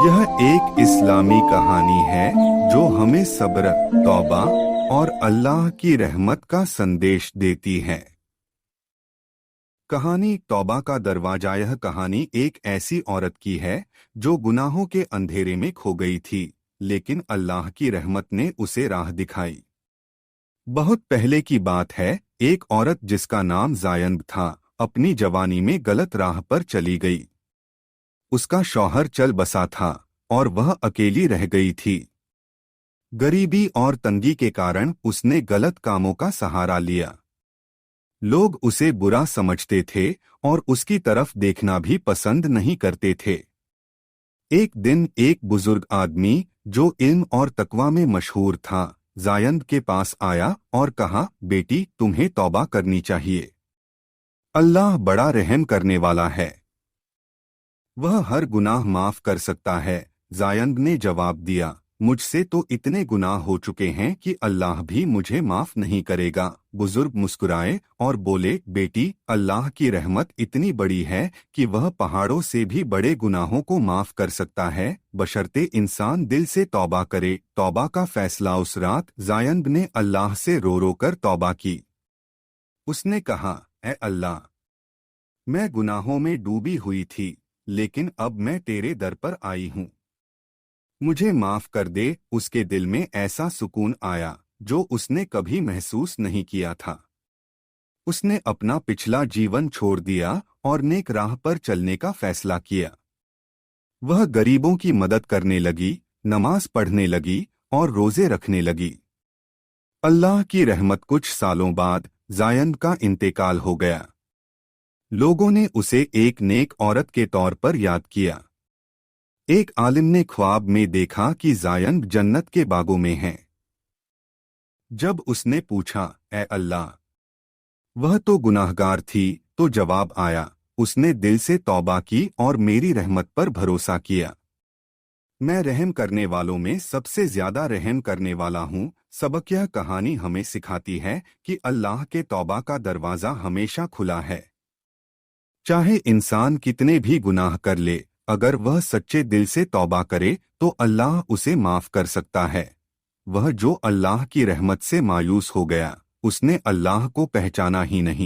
यह एक इस्लामी कहानी है जो हमें सब्र, तौबा और अल्लाह की रहमत का संदेश देती है। कहानी तौबा का दरवाजा। यह कहानी एक ऐसी औरत की है जो गुनाहों के अंधेरे में खो गई थी, लेकिन अल्लाह की रहमत ने उसे राह दिखाई। बहुत पहले की बात है, एक औरत जिसका नाम ज़ायनब था, अपनी जवानी में गलत राह पर चली गई। उसका शौहर चल बसा था और वह अकेली रह गई थी। गरीबी और तंगी के कारण उसने गलत कामों का सहारा लिया। लोग उसे बुरा समझते थे और उसकी तरफ देखना भी पसंद नहीं करते थे। एक दिन एक बुजुर्ग आदमी जो इल्म और तकवा में मशहूर था, ज़ायनब के पास आया और कहा, बेटी, तुम्हें तौबा करनी चाहिए। अल्लाह बड़ा रहम करने वाला है, वह हर गुनाह माफ कर सकता है। ज़ायनब ने जवाब दिया, मुझसे तो इतने गुनाह हो चुके हैं कि अल्लाह भी मुझे माफ नहीं करेगा। बुजुर्ग मुस्कुराए और बोले, बेटी, अल्लाह की रहमत इतनी बड़ी है कि वह पहाड़ों से भी बड़े गुनाहों को माफ कर सकता है, बशर्ते इंसान दिल से तौबा करे। तौबा का फैसला। उस रात ज़ायनब ने अल्लाह से रो रो कर तौबा की। उसने कहा, ऐ अल्लाह, मैं गुनाहों में डूबी हुई थी, लेकिन अब मैं तेरे दर पर आई हूँ, मुझे माफ कर दे। उसके दिल में ऐसा सुकून आया जो उसने कभी महसूस नहीं किया था। उसने अपना पिछला जीवन छोड़ दिया और नेक राह पर चलने का फैसला किया। वह गरीबों की मदद करने लगी, नमाज पढ़ने लगी और रोजे रखने लगी। अल्लाह की रहमत। कुछ सालों बाद ज़ायनब का इंतकाल हो गया। लोगों ने उसे एक नेक औरत के तौर पर याद किया। एक आलिम ने ख्वाब में देखा कि ज़ायनब जन्नत के बागों में है। जब उसने पूछा, ऐ अल्लाह, वह तो गुनाहगार थी, तो जवाब आया, उसने दिल से तौबा की और मेरी रहमत पर भरोसा किया। मैं रहम करने वालों में सबसे ज्यादा रहम करने वाला हूँ। सबक। यह कहानी हमें सिखाती है कि अल्लाह के तौबा का दरवाज़ा हमेशा खुला है। चाहे इंसान कितने भी गुनाह कर ले, अगर वह सच्चे दिल से तौबा करे तो अल्लाह उसे माफ कर सकता है। वह जो अल्लाह की रहमत से मायूस हो गया, उसने अल्लाह को पहचाना ही नहीं।